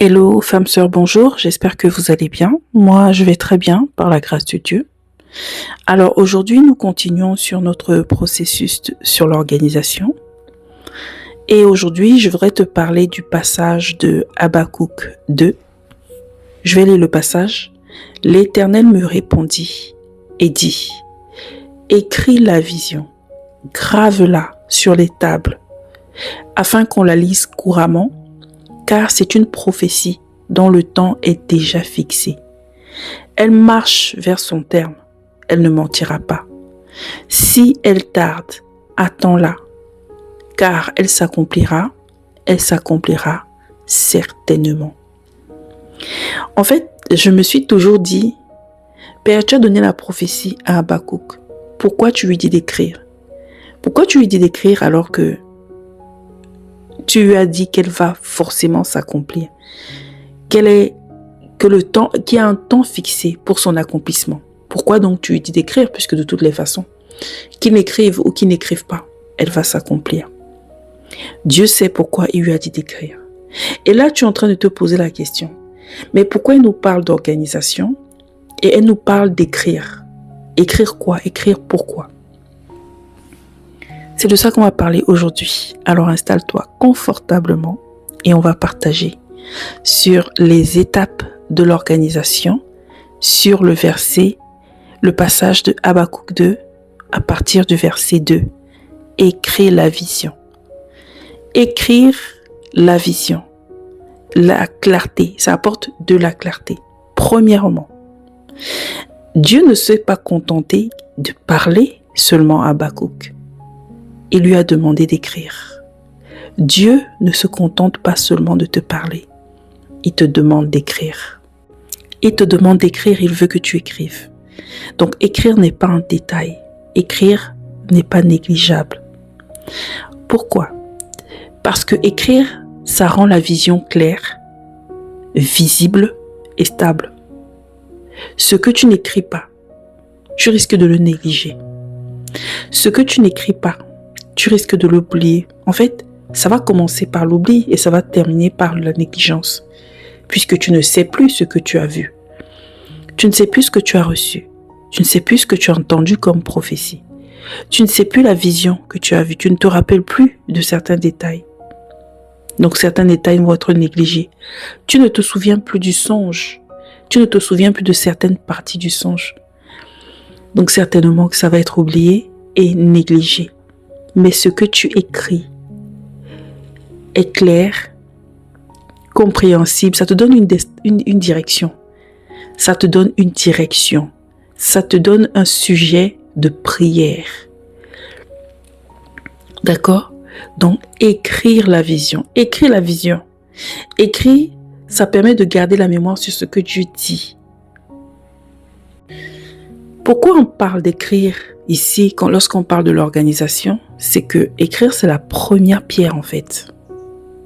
Hello, femme sœur, bonjour, j'espère que vous allez bien. Moi, je vais très bien, par la grâce de Dieu. Alors aujourd'hui, nous continuons sur notre processus sur l'organisation. Et aujourd'hui, je voudrais te parler du passage de Habakkuk 2. Je vais lire le passage. L'Éternel me répondit et dit, écris la vision, grave-la sur les tables, afin qu'on la lise couramment, car c'est une prophétie dont le temps est déjà fixé. Elle marche vers son terme, elle ne mentira pas. Si elle tarde, attends-la, car elle s'accomplira certainement. En fait, je me suis toujours dit, Père, tu as donné la prophétie à Habakkuk. Pourquoi tu lui dis d'écrire? Pourquoi tu lui dis d'écrire alors que tu lui as dit qu'elle va forcément s'accomplir, qu'il y a un temps fixé pour son accomplissement? Pourquoi donc tu lui dis d'écrire, puisque de toutes les façons, qu'il n'écrive ou qu'il n'écrive pas, elle va s'accomplir. Dieu sait pourquoi il lui a dit d'écrire. Et là, tu es en train de te poser la question, mais pourquoi il nous parle d'organisation et elle nous parle d'écrire? Écrire quoi? Écrire pourquoi? C'est de ça qu'on va parler aujourd'hui. Alors installe-toi confortablement et on va partager sur les étapes de l'organisation, sur le passage de Habakkuk 2 à partir du verset 2. Écrire la vision. Écrire la vision. La clarté, ça apporte de la clarté. Premièrement, Dieu ne s'est pas contenté de parler seulement à Habakkuk. Il lui a demandé d'écrire. Dieu ne se contente pas seulement de te parler. Il te demande d'écrire. Il te demande d'écrire, il veut que tu écrives. Donc écrire n'est pas un détail. Écrire n'est pas négligeable. Pourquoi? Parce que écrire, ça rend la vision claire, visible et stable. Ce que tu n'écris pas, tu risques de le négliger. Ce que tu n'écris pas, tu risques de l'oublier. En fait, ça va commencer par l'oubli et ça va terminer par la négligence. Puisque tu ne sais plus ce que tu as vu. Tu ne sais plus ce que tu as reçu. Tu ne sais plus ce que tu as entendu comme prophétie. Tu ne sais plus la vision que tu as vue. Tu ne te rappelles plus de certains détails. Donc certains détails vont être négligés. Tu ne te souviens plus du songe. Tu ne te souviens plus de certaines parties du songe. Donc certainement que ça va être oublié et négligé. Mais ce que tu écris est clair, compréhensible, ça te donne une direction. Ça te donne une direction. Ça te donne un sujet de prière. D'accord? Donc, écrire la vision. Écrire la vision. Écrire, ça permet de garder la mémoire sur ce que Dieu dit. Pourquoi on parle d'écrire ici, lorsqu'on parle de l'organisation? C'est que écrire, c'est la première pierre en fait.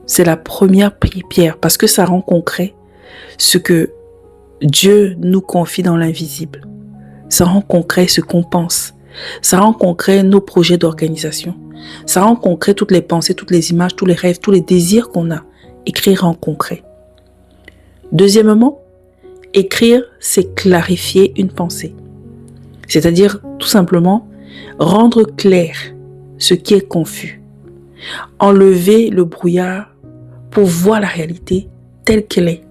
C'est la première pierre parce que ça rend concret ce que Dieu nous confie dans l'invisible. Ça rend concret ce qu'on pense. Ça rend concret nos projets d'organisation. Ça rend concret toutes les pensées, toutes les images, tous les rêves, tous les désirs qu'on a. Écrire rend concret. Deuxièmement, écrire, c'est clarifier une pensée. C'est-à-dire, tout simplement, rendre clair ce qui est confus. Enlever le brouillard pour voir la réalité telle qu'elle est.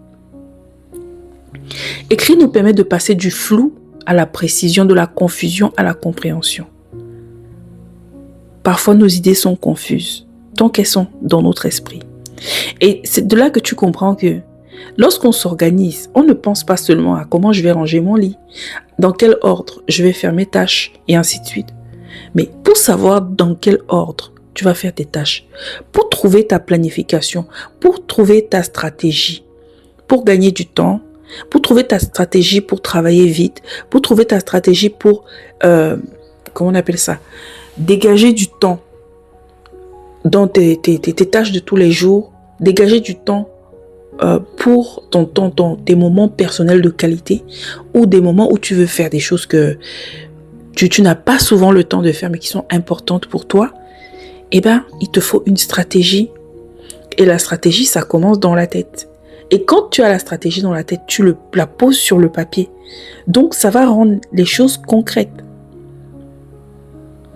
Écrire nous permet de passer du flou à la précision, de la confusion à la compréhension. Parfois, nos idées sont confuses, tant qu'elles sont dans notre esprit. Et c'est de là que tu comprends que lorsqu'on s'organise, on ne pense pas seulement à comment je vais ranger mon lit, dans quel ordre je vais faire mes tâches, et ainsi de suite. Mais pour savoir dans quel ordre tu vas faire tes tâches, pour trouver ta planification, pour trouver ta stratégie, pour gagner du temps, pour trouver ta stratégie pour travailler vite, pour trouver ta stratégie pour, comment on appelle ça, dégager du temps dans tes tâches de tous les jours, dégager du temps pour tes moments personnels de qualité ou des moments où tu veux faire des choses que tu n'as pas souvent le temps de faire mais qui sont importantes pour toi. Eh bien, il te faut une stratégie. Et la stratégie, ça commence dans la tête. Et quand tu as la stratégie dans la tête, la poses sur le papier. Donc, ça va rendre les choses concrètes.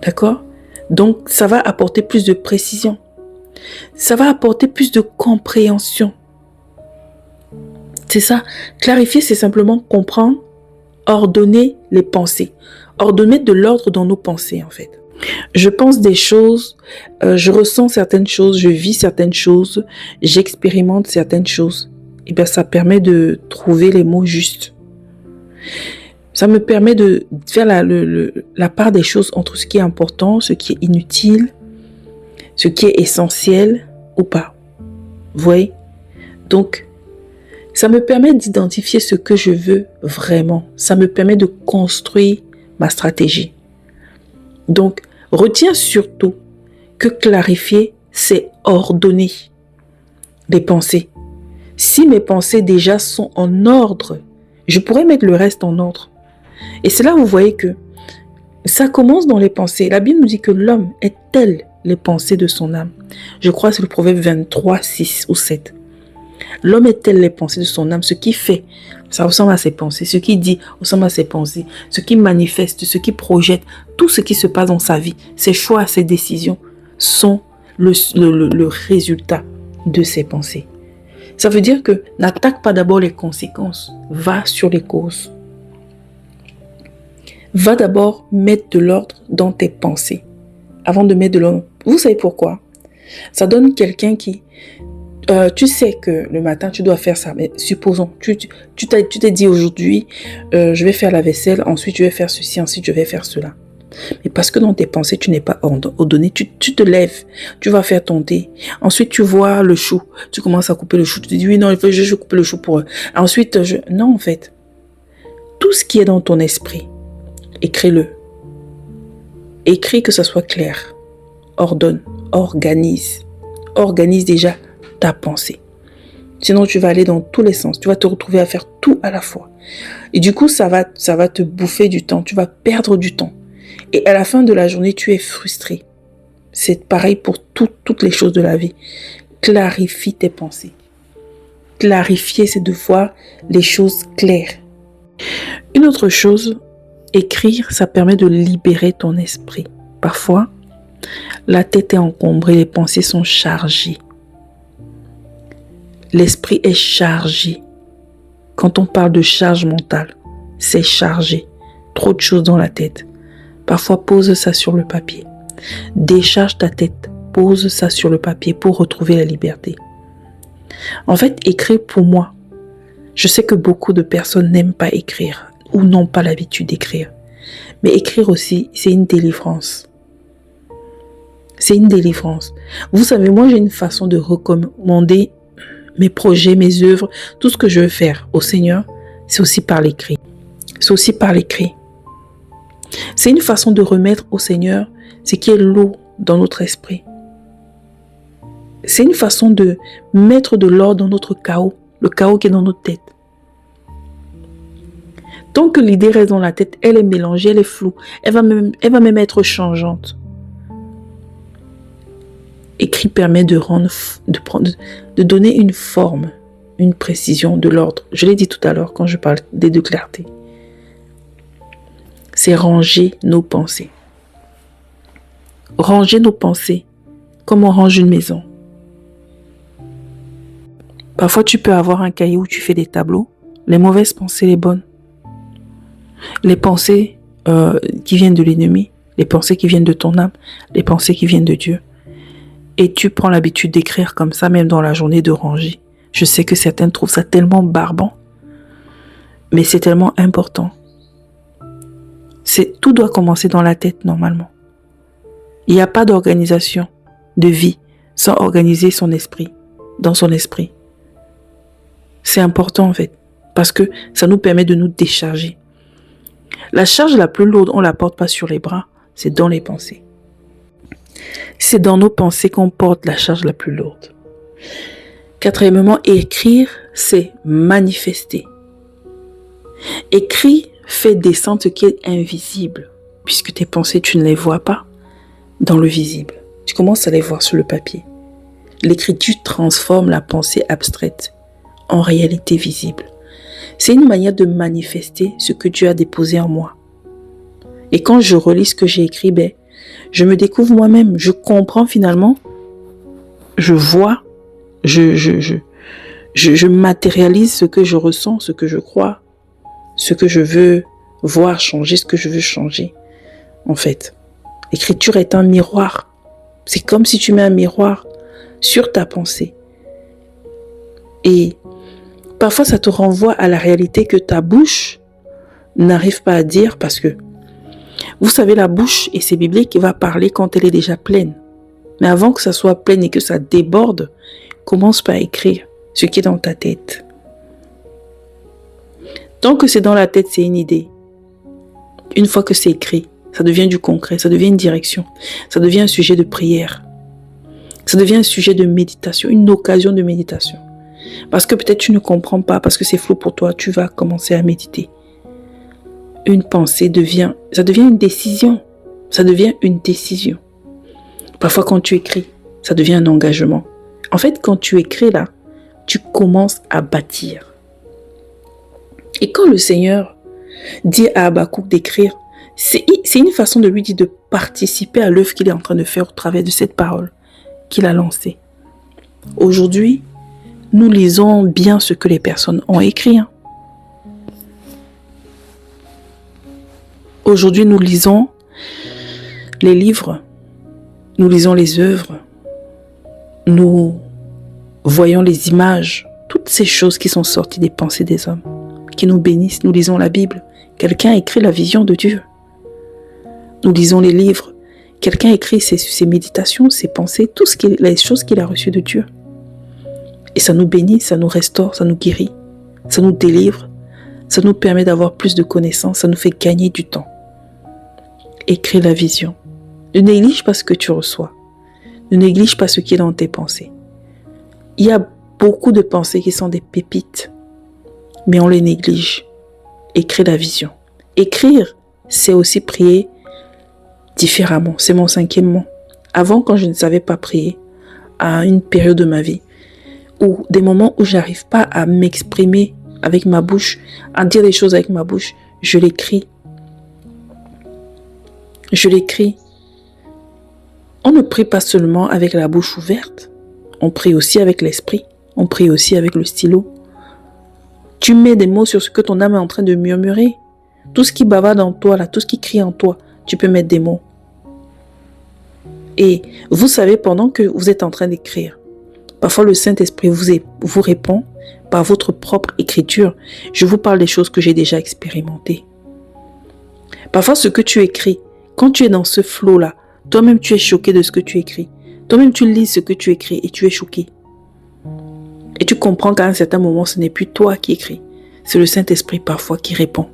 D'accord? Donc, ça va apporter plus de précision. Ça va apporter plus de compréhension. C'est ça. Clarifier, c'est simplement comprendre, ordonner les pensées. Ordonner de l'ordre dans nos pensées, en fait. Je pense des choses, je ressens certaines choses, je vis certaines choses, j'expérimente certaines choses. Et bien, ça permet de trouver les mots justes. Ça me permet de faire la part des choses entre ce qui est important, ce qui est inutile, ce qui est essentiel ou pas. Vous voyez? Donc, ça me permet d'identifier ce que je veux vraiment. Ça me permet de construire ma stratégie. Donc, retiens surtout que clarifier, c'est ordonner les pensées. Si mes pensées déjà sont en ordre, je pourrais mettre le reste en ordre. Et c'est là où vous voyez que ça commence dans les pensées. La Bible nous dit que l'homme est tel les pensées de son âme. Je crois que c'est le proverbe 23, 6 ou 7. L'homme est tel les pensées de son âme. Ce qu'il fait, ça ressemble à ses pensées. Ce qu'il dit ressemble à ses pensées. Ce qu'il manifeste, ce qu'il projette, tout ce qui se passe dans sa vie, ses choix, ses décisions sont le résultat de ses pensées. Ça veut dire que n'attaque pas d'abord les conséquences. Va sur les causes. Va d'abord mettre de l'ordre dans tes pensées. Avant de mettre de l'ordre. Vous savez pourquoi? Ça donne quelqu'un qui... tu sais que le matin, tu dois faire ça. Mais supposons, tu t'es dit aujourd'hui, je vais faire la vaisselle, ensuite je vais faire ceci, ensuite je vais faire cela. Mais parce que dans tes pensées, tu n'es pas ordonné, tu te lèves, tu vas faire ton thé. Ensuite, tu vois le chou, tu commences à couper le chou. Tu te dis, oui, non, je vais couper le chou pour eux. Ensuite, non, en fait, tout ce qui est dans ton esprit, écris-le. Écris que ça soit clair. Ordonne, organise. Organise déjà ta pensée. Sinon, tu vas aller dans tous les sens. Tu vas te retrouver à faire tout à la fois. Et du coup, ça va te bouffer du temps. Tu vas perdre du temps. Et à la fin de la journée, tu es frustré. C'est pareil pour toutes les choses de la vie. Clarifie tes pensées. Clarifier, c'est de voir les choses claires. Une autre chose, écrire, ça permet de libérer ton esprit. Parfois, la tête est encombrée, les pensées sont chargées. L'esprit est chargé. Quand on parle de charge mentale, c'est chargé. Trop de choses dans la tête. Parfois, pose ça sur le papier. Décharge ta tête. Pose ça sur le papier pour retrouver la liberté. En fait, écrire pour moi. Je sais que beaucoup de personnes n'aiment pas écrire ou n'ont pas l'habitude d'écrire. Mais écrire aussi, c'est une délivrance. C'est une délivrance. Vous savez, moi, j'ai une façon de recommander mes projets, mes œuvres, tout ce que je veux faire au Seigneur, c'est aussi par l'écrit. C'est aussi par l'écrit. C'est une façon de remettre au Seigneur ce qui est lourd dans notre esprit. C'est une façon de mettre de l'ordre dans notre chaos, le chaos qui est dans notre tête. Tant que l'idée reste dans la tête, elle est mélangée, elle est floue, elle va même être changeante. Écrit permet de donner une forme, une précision, de l'ordre. Je l'ai dit tout à l'heure quand je parlais de clarté. C'est ranger nos pensées. Ranger nos pensées comme on range une maison. Parfois, tu peux avoir un cahier où tu fais des tableaux. Les mauvaises pensées, les bonnes. Les pensées qui viennent de l'ennemi, les pensées qui viennent de ton âme, les pensées qui viennent de Dieu. Et tu prends l'habitude d'écrire comme ça, même dans la journée, de ranger. Je sais que certains trouvent ça tellement barbant, mais c'est tellement important. Tout doit commencer dans la tête, normalement. Il n'y a pas d'organisation de vie sans organiser son esprit, dans son esprit. C'est important, en fait, parce que ça nous permet de nous décharger. La charge la plus lourde, on ne la porte pas sur les bras, c'est dans les pensées. C'est dans nos pensées qu'on porte la charge la plus lourde. Quatrièmement, écrire, c'est manifester. Écrire fait descendre ce qui est invisible, puisque tes pensées, tu ne les vois pas dans le visible. Tu commences à les voir sur le papier. L'écriture transforme la pensée abstraite en réalité visible. C'est une manière de manifester ce que Dieu a déposé en moi. Et quand je relis ce que j'ai écrit, je me découvre moi-même. Je comprends finalement. Je vois. Je matérialise ce que je ressens, ce que je crois, ce que je veux voir changer, ce que je veux changer. En fait, l'écriture est un miroir. C'est comme si tu mets un miroir sur ta pensée. Et parfois, ça te renvoie à la réalité que ta bouche n'arrive pas à dire parce que, vous savez, la bouche, et c'est biblique, va parler quand elle est déjà pleine. Mais avant que ça soit pleine et que ça déborde, commence par écrire ce qui est dans ta tête. Tant que c'est dans la tête, c'est une idée. Une fois que c'est écrit, ça devient du concret, ça devient une direction, ça devient un sujet de prière, ça devient un sujet de méditation, une occasion de méditation. Parce que peut-être tu ne comprends pas, parce que c'est flou pour toi, tu vas commencer à méditer. Une pensée ça devient une décision. Ça devient une décision. Parfois quand tu écris, ça devient un engagement. En fait, quand tu écris là, tu commences à bâtir. Et quand le Seigneur dit à Habakkuk d'écrire, c'est une façon de lui dire de participer à l'œuvre qu'il est en train de faire au travers de cette parole qu'il a lancée. Aujourd'hui, nous lisons bien ce que les personnes ont écrit. Aujourd'hui, nous lisons les livres, nous lisons les œuvres, nous voyons les images, toutes ces choses qui sont sorties des pensées des hommes, qui nous bénissent. Nous lisons la Bible. Quelqu'un écrit la vision de Dieu. Nous lisons les livres. Quelqu'un écrit ses méditations, ses pensées, les choses qu'il a reçues de Dieu. Et ça nous bénit, ça nous restaure, ça nous guérit, ça nous délivre, ça nous permet d'avoir plus de connaissances, ça nous fait gagner du temps. Écris la vision. Ne néglige pas ce que tu reçois. Ne néglige pas ce qui est dans tes pensées. Il y a beaucoup de pensées qui sont des pépites, mais on les néglige. Écris la vision. Écrire, c'est aussi prier différemment. C'est mon 5e mot. Avant, quand je ne savais pas prier, à une période de ma vie, ou des moments où je n'arrive pas à m'exprimer avec ma bouche, à dire des choses avec ma bouche, je l'écris. Je l'écris. On ne prie pas seulement avec la bouche ouverte. On prie aussi avec l'esprit. On prie aussi avec le stylo. Tu mets des mots sur ce que ton âme est en train de murmurer. Tout ce qui bavarde en toi, là, tout ce qui crie en toi, tu peux mettre des mots. Et vous savez, pendant que vous êtes en train d'écrire, parfois le Saint-Esprit vous répond par votre propre écriture. Je vous parle des choses que j'ai déjà expérimentées. Parfois, ce que tu écris, quand tu es dans ce flot-là, toi-même tu es choqué de ce que tu écris. Toi-même tu lis ce que tu écris et tu es choqué. Et tu comprends qu'à un certain moment, ce n'est plus toi qui écris. C'est le Saint-Esprit parfois qui répond.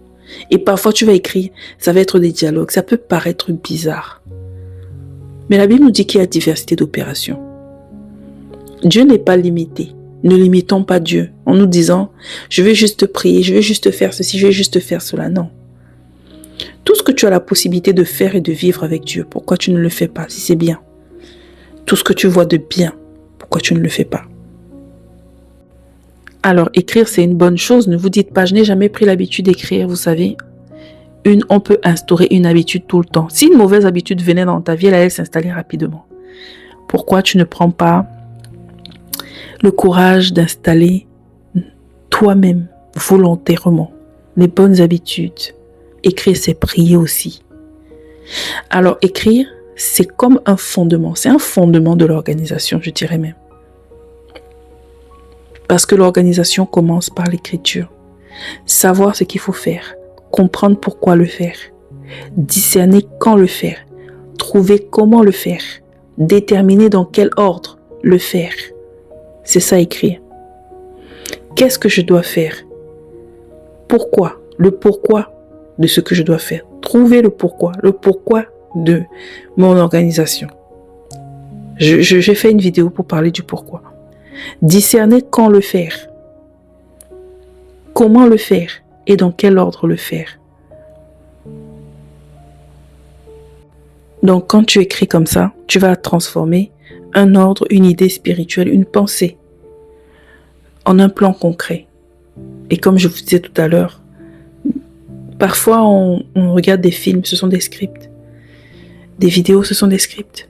Et parfois tu vas écrire, ça va être des dialogues, ça peut paraître bizarre. Mais la Bible nous dit qu'il y a diversité d'opérations. Dieu n'est pas limité. Ne limitons pas Dieu en nous disant, je vais juste prier, je vais juste faire ceci, je vais juste faire cela. Non. Tout ce que tu as la possibilité de faire et de vivre avec Dieu, pourquoi tu ne le fais pas si c'est bien? Tout ce que tu vois de bien, pourquoi tu ne le fais pas? Alors, écrire, c'est une bonne chose. Ne vous dites pas, je n'ai jamais pris l'habitude d'écrire, vous savez. On peut instaurer une habitude tout le temps. Si une mauvaise habitude venait dans ta vie, elle allait s'installer rapidement. Pourquoi tu ne prends pas le courage d'installer toi-même, volontairement, les bonnes habitudes? Écrire, c'est prier aussi. Alors, écrire, c'est comme un fondement. C'est un fondement de l'organisation, je dirais même. Parce que l'organisation commence par l'écriture. Savoir ce qu'il faut faire. Comprendre pourquoi le faire. Discerner quand le faire. Trouver comment le faire. Déterminer dans quel ordre le faire. C'est ça écrire. Qu'est-ce que je dois faire? Pourquoi? Le pourquoi de ce que je dois faire. Trouver le pourquoi de mon organisation. J'ai fait une vidéo pour parler du pourquoi. Discerner quand le faire, comment le faire et dans quel ordre le faire. Donc quand tu écris comme ça, tu vas transformer un ordre, une idée spirituelle, une pensée en un plan concret. Et comme je vous disais tout à l'heure, parfois on regarde des films, ce sont des scripts. Des vidéos, ce sont des scripts.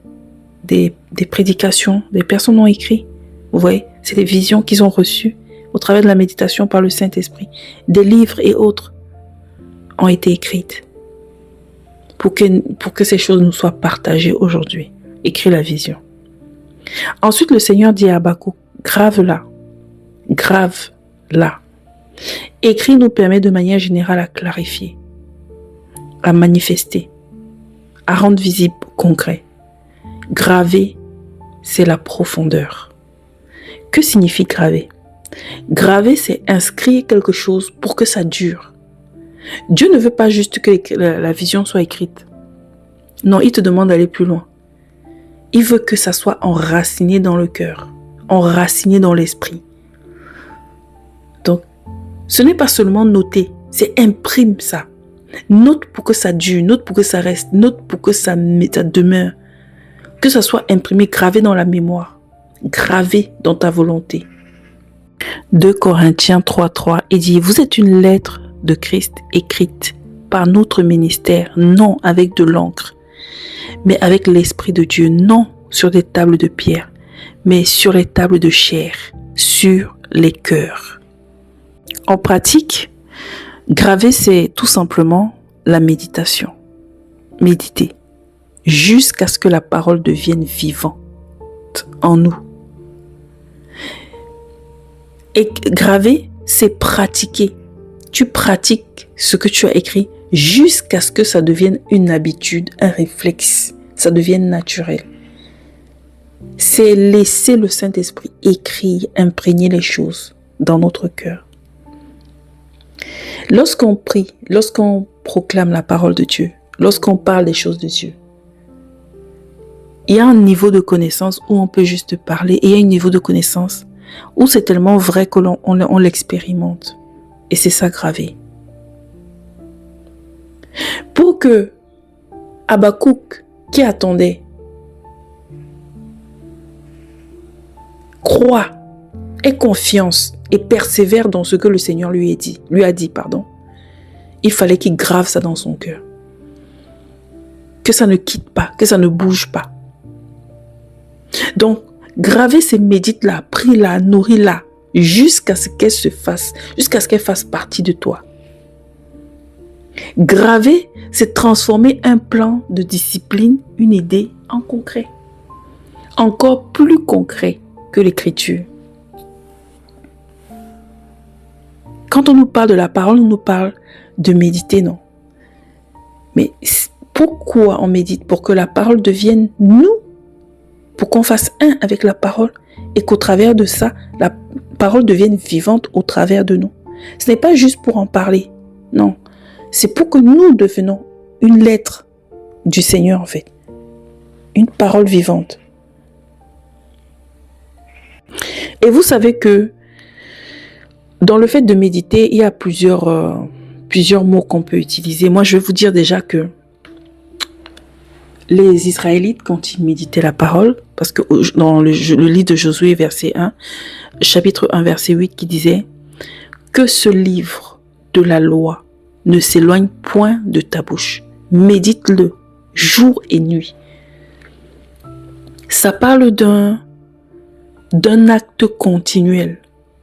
Des prédications, des personnes ont écrit. Vous voyez, c'est des visions qu'ils ont reçues au travers de la méditation par le Saint-Esprit. Des livres et autres ont été écrites pour que ces choses nous soient partagées aujourd'hui. Écris la vision. Ensuite, le Seigneur dit à Habakkuk, grave-la. Écrit nous permet de manière générale à clarifier, à manifester, à rendre visible, concret. Graver, c'est la profondeur. Que signifie graver? Graver, c'est inscrire quelque chose pour que ça dure. Dieu ne veut pas juste que la vision soit écrite. Non, il te demande d'aller plus loin. Il veut que ça soit enraciné dans le cœur, enraciné dans l'esprit. Donc, ce n'est pas seulement noter, c'est imprime ça. Note pour que ça dure, note pour que ça reste, note pour que ça demeure. Que ça soit imprimé, gravé dans la mémoire, gravé dans ta volonté. 2 Corinthiens 3:3, il dit, vous êtes une lettre de Christ écrite par notre ministère, non avec de l'encre, mais avec l'Esprit de Dieu, non sur des tables de pierre, mais sur les tables de chair, sur les cœurs. En pratique, graver, c'est tout simplement la méditation. Méditer, jusqu'à ce que la parole devienne vivante en nous. Et graver, c'est pratiquer. Tu pratiques ce que tu as écrit jusqu'à ce que ça devienne une habitude, un réflexe, ça devienne naturel. C'est laisser le Saint-Esprit écrire, imprégner les choses dans notre cœur. Lorsqu'on prie, lorsqu'on proclame la parole de Dieu, lorsqu'on parle des choses de Dieu, il y a un niveau de connaissance où on peut juste parler et il y a un niveau de connaissance où c'est tellement vrai que on l'expérimente. Et c'est ça gravé. Pour que Habakkuk, qui attendait, croit, ait confiance et persévère dans ce que le Seigneur lui a dit, il fallait qu'il grave ça dans son cœur. Que ça ne quitte pas, que ça ne bouge pas. Donc, graver, c'est médite-la, prie-la, nourris-la, jusqu'à ce qu'elle se fasse, jusqu'à ce qu'elle fasse partie de toi. Graver, c'est transformer un plan de discipline, une idée en concret. Encore plus concret que l'écriture. Quand on nous parle de la parole, on nous parle de méditer, non? Mais pourquoi on médite? Pour que la parole devienne nous, pour qu'on fasse un avec la parole et qu'au travers de ça, la parole devienne vivante au travers de nous. Ce n'est pas juste pour en parler, non. C'est pour que nous devenons une lettre du Seigneur en fait. Une parole vivante. Et vous savez que dans le fait de méditer, il y a plusieurs mots qu'on peut utiliser. Moi, je vais vous dire déjà que les Israélites, quand ils méditaient la parole, parce que dans le livre de Josué, verset 1, chapitre 1, verset 8, qui disait « Que ce livre de la loi ne s'éloigne point de ta bouche. Médite-le jour et nuit. » Ça parle d'un acte continuel,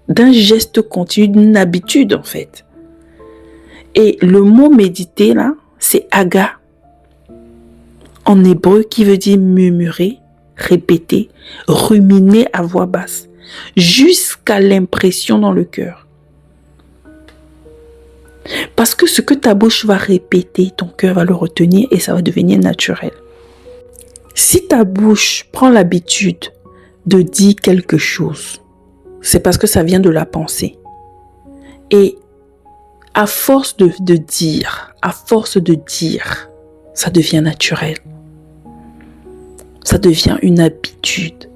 d'un geste continu, d'une habitude en fait. Et le mot méditer là, c'est aga en hébreu qui veut dire murmurer, répéter, ruminer à voix basse, jusqu'à l'impression dans le cœur. Parce que ce que ta bouche va répéter, ton cœur va le retenir et ça va devenir naturel. Si ta bouche prend l'habitude de dire quelque chose, c'est parce que ça vient de la pensée. Et à force de dire, ça devient naturel. Ça devient une habitude.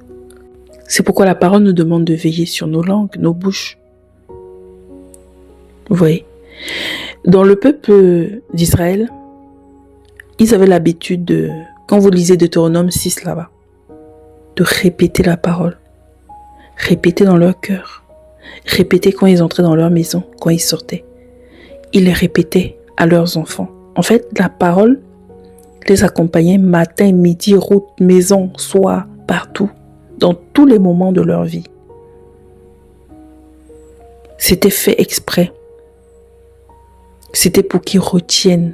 C'est pourquoi la parole nous demande de veiller sur nos langues, nos bouches. Vous voyez? Dans le peuple d'Israël, ils avaient l'habitude de, quand vous lisez Deutéronome 6 là-bas, de répéter la parole. Répéter dans leur cœur. répétaient quand ils entraient dans leur maison, quand ils sortaient. Ils les répétaient à leurs enfants. En fait, la parole les accompagnait matin, midi, route, maison, soir, partout, dans tous les moments de leur vie. C'était fait exprès. C'était pour qu'ils retiennent.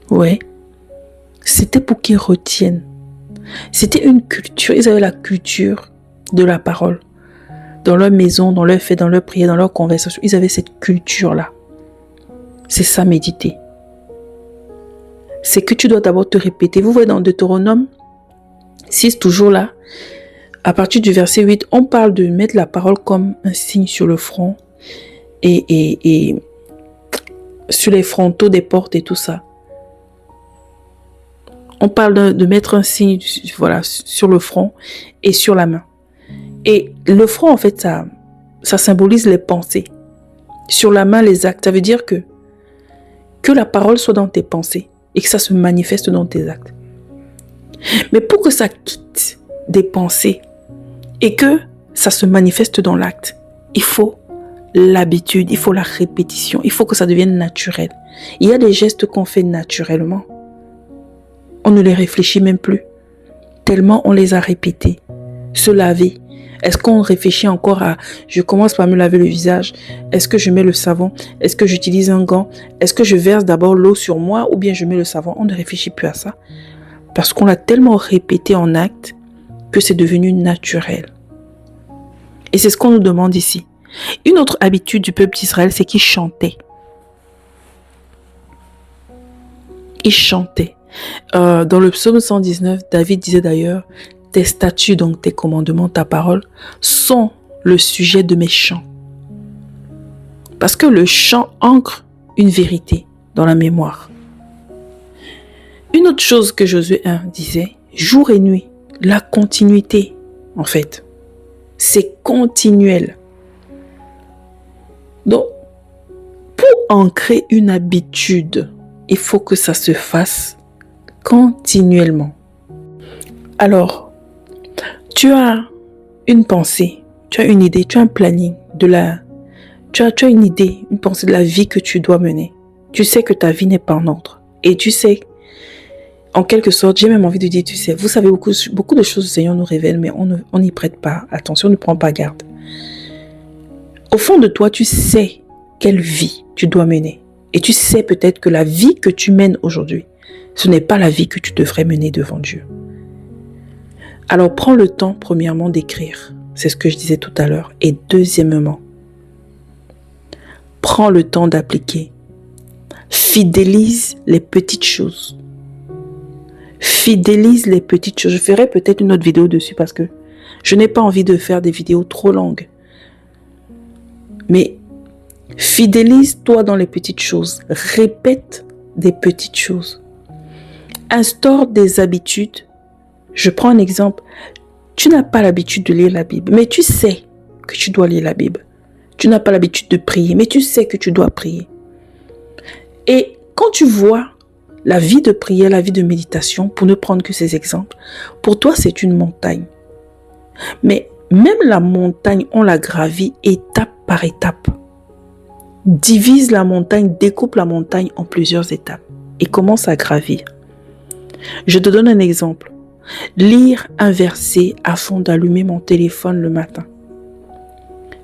Ouais, c'était pour qu'ils retiennent. C'était une culture. Ils avaient la culture de la parole. Dans leur maison, dans leur fête, dans leur prière, dans leur conversation, ils avaient cette culture-là. C'est ça, méditer. C'est que tu dois d'abord te répéter. Vous voyez dans Deutéronome 6, toujours là, à partir du verset 8, on parle de mettre la parole comme un signe sur le front et sur les frontaux des portes et tout ça. On parle de mettre un signe, voilà, sur le front et sur la main. Et le front, en fait, ça symbolise les pensées. Sur la main, les actes. Ça veut dire que la parole soit dans tes pensées et que ça se manifeste dans tes actes. Mais pour que ça quitte des pensées et que ça se manifeste dans l'acte, il faut l'habitude, il faut la répétition, il faut que ça devienne naturel. Il y a des gestes qu'on fait naturellement. On ne les réfléchit même plus, tellement on les a répétés. Se laver. Est-ce qu'on réfléchit encore à je commence par me laver le visage? Est-ce que je mets le savon? Est-ce que j'utilise un gant? Est-ce que je verse d'abord l'eau sur moi ou bien je mets le savon? On ne réfléchit plus à ça. Parce qu'on l'a tellement répété en acte que c'est devenu naturel. Et c'est ce qu'on nous demande ici. Une autre habitude du peuple d'Israël, c'est qu'ils chantaient. Ils chantaient. Dans le psaume 119, David disait d'ailleurs, tes statuts, donc tes commandements, ta parole, sont le sujet de mes chants. Parce que le chant ancre une vérité dans la mémoire. Une autre chose que Josué 1 disait, jour et nuit, la continuité, en fait, c'est continuel. Donc, pour ancrer une habitude, il faut que ça se fasse continuellement. Alors, tu as une pensée, tu as une idée, tu as un planning tu as une idée, une pensée de la vie que tu dois mener. Tu sais que ta vie n'est pas en ordre. Et tu sais, en quelque sorte, j'ai même envie de dire, tu sais, vous savez, beaucoup de choses, le Seigneur nous révèle, mais on n'y prête pas attention, on ne prend pas garde. Au fond de toi, tu sais quelle vie tu dois mener. Et tu sais peut-être que la vie que tu mènes aujourd'hui, ce n'est pas la vie que tu devrais mener devant Dieu. Alors, prends le temps, premièrement, d'écrire. C'est ce que je disais tout à l'heure. Et deuxièmement, prends le temps d'appliquer. Fidélise les petites choses. Fidélise les petites choses. Je ferai peut-être une autre vidéo dessus parce que je n'ai pas envie de faire des vidéos trop longues. Mais fidélise-toi dans les petites choses. Répète des petites choses. Instaure des habitudes. Je prends un exemple. Tu n'as pas l'habitude de lire la Bible, mais tu sais que tu dois lire la Bible. Tu n'as pas l'habitude de prier, mais tu sais que tu dois prier. Et quand tu vois la vie de prière, la vie de méditation, pour ne prendre que ces exemples, pour toi c'est une montagne. Mais même la montagne, on la gravit étape par étape. Divise la montagne, découpe la montagne en plusieurs étapes et commence à gravir. Je te donne un exemple. Lire un verset afin d'allumer mon téléphone le matin.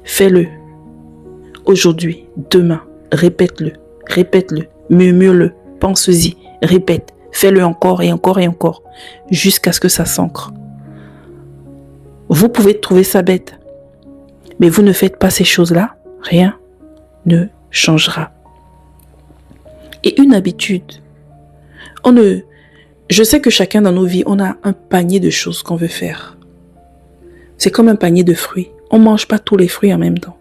Fais-le. Aujourd'hui, demain, répète-le, murmure-le, pense-y, répète, fais-le encore et encore et encore, jusqu'à ce que ça s'ancre. Vous pouvez trouver ça bête, mais vous ne faites pas ces choses-là, rien ne changera. Et une habitude, je sais que chacun dans nos vies, on a un panier de choses qu'on veut faire. C'est comme un panier de fruits. On ne mange pas tous les fruits en même temps.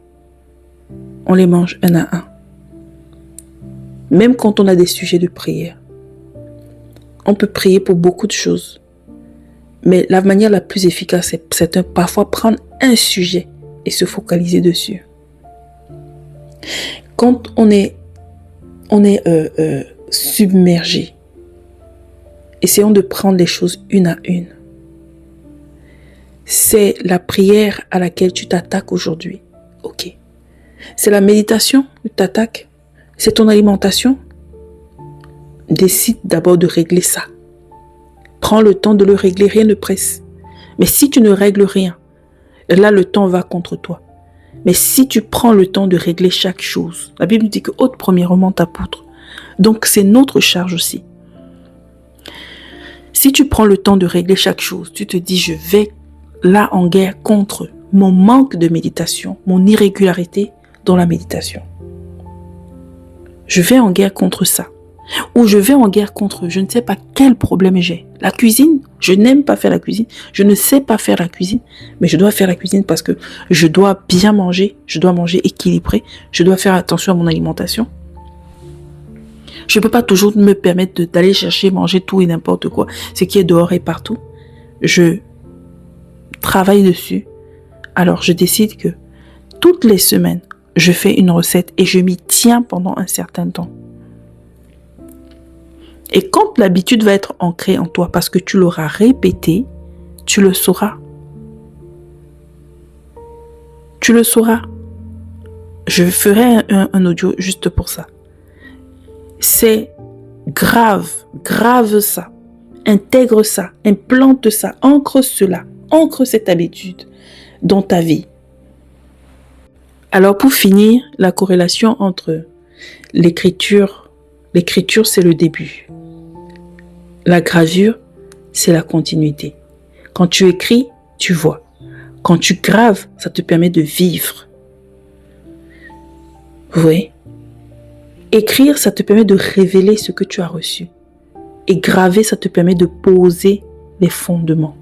On les mange un à un. Même quand on a des sujets de prière. On peut prier pour beaucoup de choses. Mais la manière la plus efficace, c'est parfois prendre un sujet et se focaliser dessus. Quand on est submergé, essayons de prendre les choses une à une. C'est la prière à laquelle tu t'attaques aujourd'hui. Ok. C'est la méditation que tu t'attaques. C'est ton alimentation. Décide d'abord de régler ça. Prends le temps de le régler, rien ne presse. Mais si tu ne règles rien, là le temps va contre toi. Mais si tu prends le temps de régler chaque chose, la Bible dit que ôte premièrement ta poutre. Donc c'est notre charge aussi. Si tu prends le temps de régler chaque chose, tu te dis je vais là en guerre contre mon manque de méditation, mon irrégularité dans la méditation. Je vais en guerre contre ça. Ou je vais en guerre contre je ne sais pas quel problème j'ai. La cuisine, je n'aime pas faire la cuisine. Je ne sais pas faire la cuisine. Mais je dois faire la cuisine parce que je dois bien manger. Je dois manger équilibré. Je dois faire attention à mon alimentation. Je ne peux pas toujours me permettre d'aller chercher, manger tout et n'importe quoi. Ce qui est dehors et partout. Je travaille dessus. Alors je décide que toutes les semaines, je fais une recette et je m'y tiens pendant un certain temps. Et quand l'habitude va être ancrée en toi parce que tu l'auras répété, tu le sauras. Tu le sauras. Je ferai un audio juste pour ça. C'est grave, grave ça. Intègre ça, implante ça, ancre cela, ancre cette habitude dans ta vie. Alors pour finir, la corrélation entre l'écriture, c'est le début. La gravure, c'est la continuité. Quand tu écris, tu vois. Quand tu graves, ça te permet de vivre. Oui. Écrire, ça te permet de révéler ce que tu as reçu. Et graver, ça te permet de poser les fondements.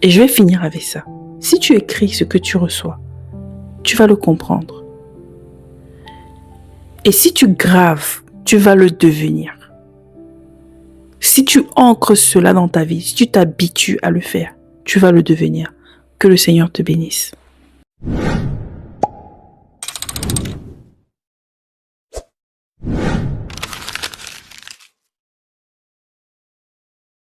Et je vais finir avec ça. Si tu écris ce que tu reçois, tu vas le comprendre. Et si tu graves, tu vas le devenir. Si tu ancres cela dans ta vie, si tu t'habitues à le faire, tu vas le devenir. Que le Seigneur te bénisse.